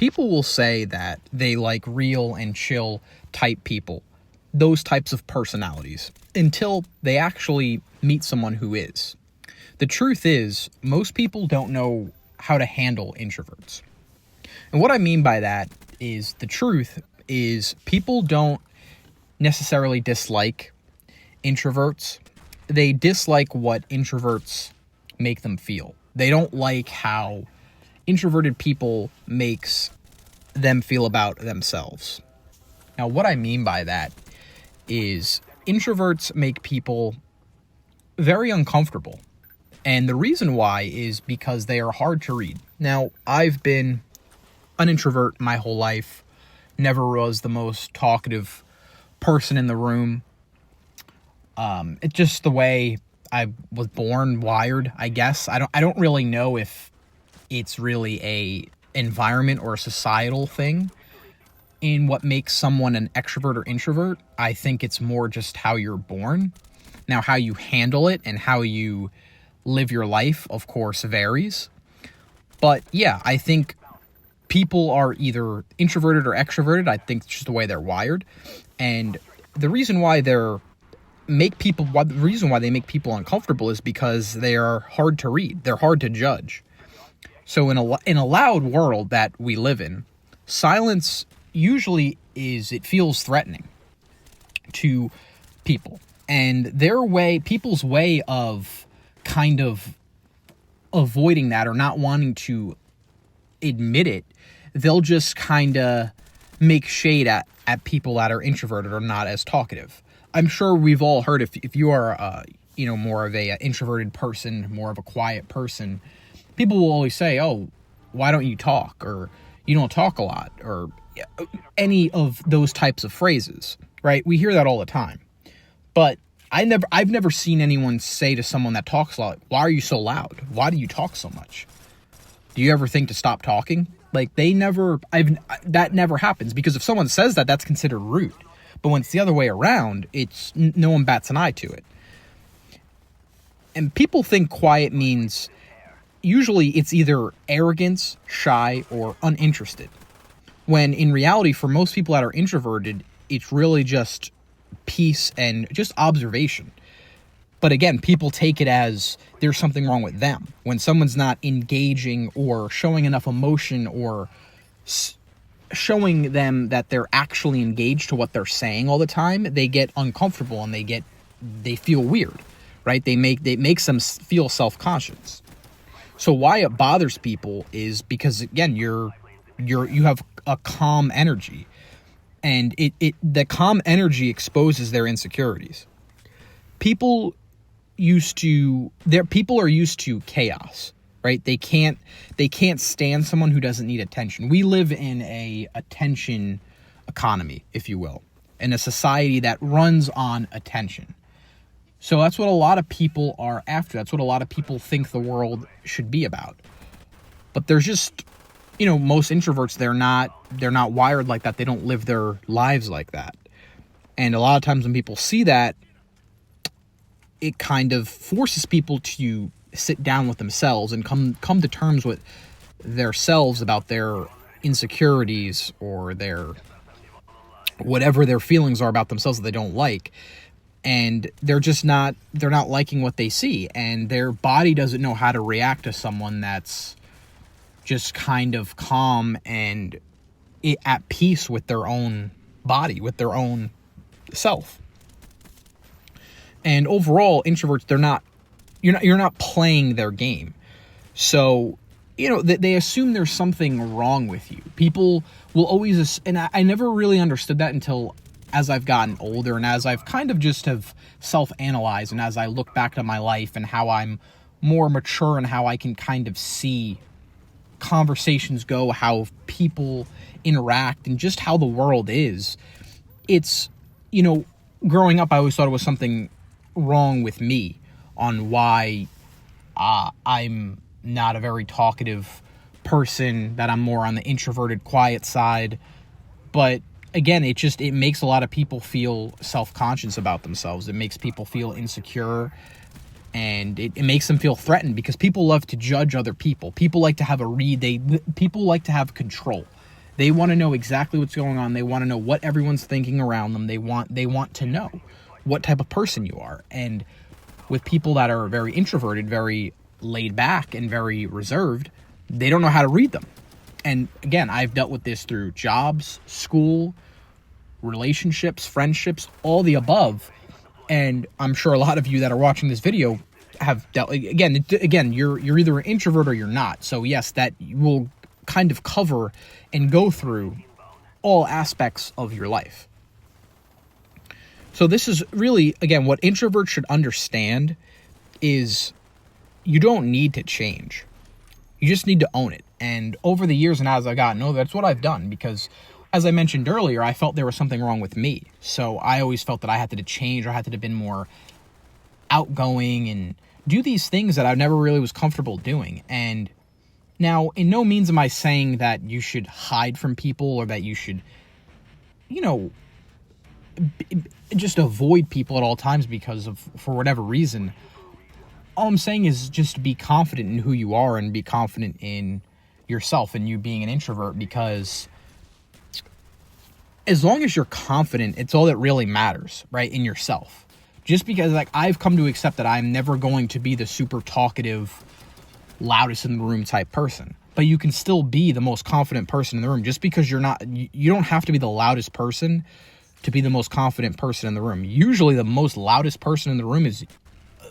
people will say that they like real and chill type people, those types of personalities, until they actually meet someone who is. The truth is, most people don't know how to handle introverts. And what I mean by that is, the truth is, people don't necessarily dislike introverts. They dislike what introverts make them feel. They don't like how introverted people makes them feel about themselves. Now, what I mean by that is, introverts make people very uncomfortable. And the reason why is because they are hard to read. Now, I've been an introvert my whole life. Never was the most talkative person in the room. It's just the way I was born, wired, I guess. I don't really know if it's really a environment or a societal thing in what makes someone an extrovert or introvert. I think it's more just how you're born. Now, how you handle it and how you live your life, of course, varies. But yeah, I think people are either introverted or extroverted. I think it's just the way they're wired. And the reason why the reason why they make people uncomfortable is because they are hard to read. They're hard to judge. So in a loud world that we live in, silence usually it feels threatening to people. And people's way of kind of avoiding that or not wanting to admit it, they'll just kind of make shade at people that are introverted or not as talkative. I'm sure we've all heard, if you are more of a introverted person, more of a quiet person, people will always say, "Oh, why don't you talk?" or "You don't talk a lot," or any of those types of phrases, right? We hear that all the time. But I've never seen anyone say to someone that talks a lot, "Why are you so loud? Why do you talk so much? Do you ever think to stop talking?" Like, that never happens, because if someone says that, that's considered rude. But when it's the other way around, no one bats an eye to it. And people think quiet means, usually it's either arrogance, shy, or uninterested. When in reality, for most people that are introverted, it's really just peace and just observation. But again, people take it as there's something wrong with them. When someone's not engaging or showing enough emotion or showing them that they're actually engaged to what they're saying all the time, they get uncomfortable and they feel weird, right? It makes them feel self-conscious. So why it bothers people is because, again, you have a calm energy, and the calm energy exposes their insecurities. People are used to chaos, right? They can't stand someone who doesn't need attention. We live in a attention economy, if you will, in a society that runs on attention. So that's what a lot of people are after. That's what a lot of people think the world should be about. But there's just, most introverts, they're not wired like that. They don't live their lives like that. And a lot of times when people see that, it kind of forces people to sit down with themselves and come to terms with themselves about their insecurities or their whatever their feelings are about themselves that they don't like. And they're not liking what they see, and their body doesn't know how to react to someone that's just kind of calm and at peace with their own body, with their own self. And overall, introverts, you're not playing their game. So, they assume there's something wrong with you. People will always, and I never really understood that until as I've gotten older, and as I've kind of just have self-analyzed, and as I look back at my life and how I'm more mature and how I can kind of see conversations go, how people interact, and just how the world is. It's, growing up, I always thought it was something wrong with me on why I'm not a very talkative person, that I'm more on the introverted, quiet side. But again, it makes a lot of people feel self-conscious about themselves. It makes people feel insecure, and it makes them feel threatened, because people love to judge other people. People like to have people like to have control. They want to know exactly what's going on. They want to know what everyone's thinking around them. They want to know what type of person you are. And with people that are very introverted, very laid back, and very reserved, they don't know how to read them. And again, I've dealt with this through jobs, school, relationships, friendships, all the above. And I'm sure a lot of you that are watching this video have dealt, again, you're either an introvert or you're not. So yes, that will kind of cover and go through all aspects of your life. So this is really, again, what introverts should understand is you don't need to change. You just need to own it. And over the years and as I've gotten older, that's what I've done, because as I mentioned earlier, I felt there was something wrong with me. So I always felt that I had to change, or I had to have been more outgoing and do these things that I never really was comfortable doing. And now, in no means am I saying that you should hide from people, or that you should, just avoid people at all times for whatever reason. All I'm saying is just be confident in who you are and be confident in yourself and you being an introvert, because as long as you're confident, it's all that really matters, right? In yourself. Just because, like, I've come to accept that I'm never going to be the super talkative, loudest in the room type person, but you can still be the most confident person in the room. Just because you don't have to be the loudest person to be the most confident person in the room. Usually the most loudest person in the room is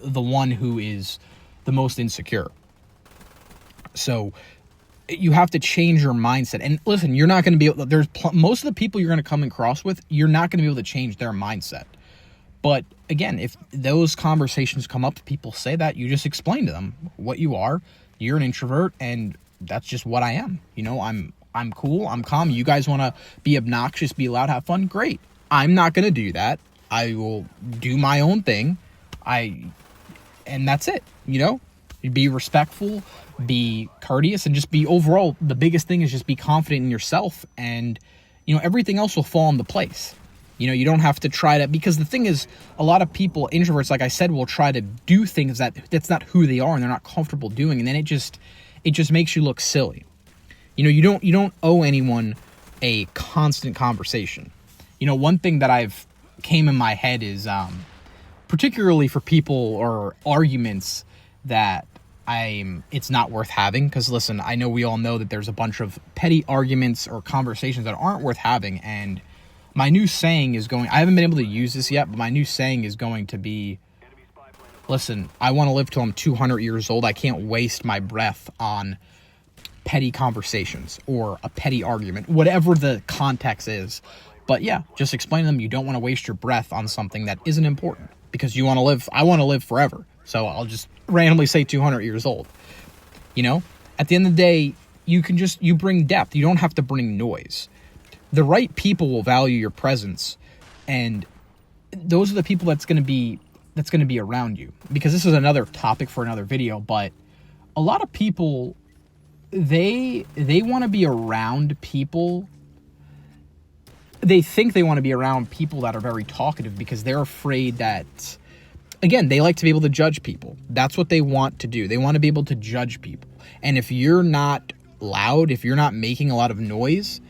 the one who is the most insecure. So you have to change your mindset. And listen, you're not going to be able, most of the people you're going to come across with, you're not going to be able to change their mindset. But again, if those conversations come up, people say that, you just explain to them what you are. You're an introvert, and that's just what I am. I'm cool, I'm calm. You guys want to be obnoxious, be loud, have fun? Great. I'm not going to do that. I will do my own thing. And that's it. Be respectful, be courteous, and just be overall, the biggest thing is just be confident in yourself, and everything else will fall into place. You don't have to try to, because the thing is, a lot of people, introverts, like I said, will try to do things that's not who they are and they're not comfortable doing, and then it just makes you look silly. You don't owe anyone a constant conversation. One thing that came in my head is, particularly for people or arguments that it's not worth having, because listen, I know we all know that there's a bunch of petty arguments or conversations that aren't worth having, and my new saying is I haven't been able to use this yet, but my new saying is going to be, listen, I want to live till I'm 200 years old. I can't waste my breath on petty conversations or a petty argument, whatever the context is. But yeah, just explain to them you don't want to waste your breath on something that isn't important, because you want to live. I want to live forever. So I'll just randomly say 200 years old. At the end of the day, you bring depth. You don't have to bring noise. The right people will value your presence, and those are the people that's going to be around you. Because this is another topic for another video, but a lot of people, they want to be around people. They think they want to be around people that are very talkative, because they're afraid that, again, they like to be able to judge people. That's what they want to do. They want to be able to judge people. And if you're not loud, if you're not making a lot of noise,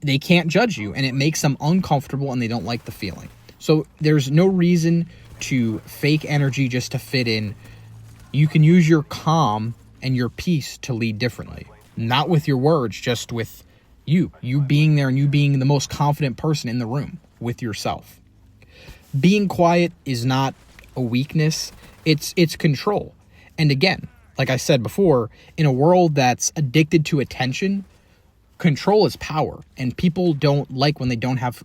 they can't judge you, and it makes them uncomfortable, and they don't like the feeling. So there's no reason to fake energy just to fit in. You can use your calm and your peace to lead differently. Not with your words, just with you being there and you being the most confident person in the room with yourself. Being quiet is not a weakness. It's control. And again, like I said before, in a world that's addicted to attention, control is power, and people don't like when they don't have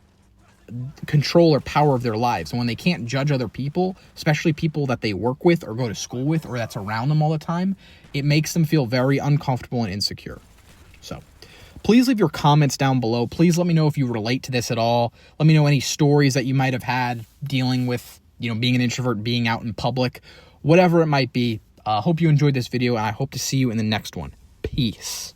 control or power of their lives. And when they can't judge other people, especially people that they work with or go to school with or that's around them all the time, it makes them feel very uncomfortable and insecure. So please leave your comments down below. Please let me know if you relate to this at all. Let me know any stories that you might have had dealing with, being an introvert, being out in public, whatever it might be. Hope you enjoyed this video, and I hope to see you in the next one. Peace.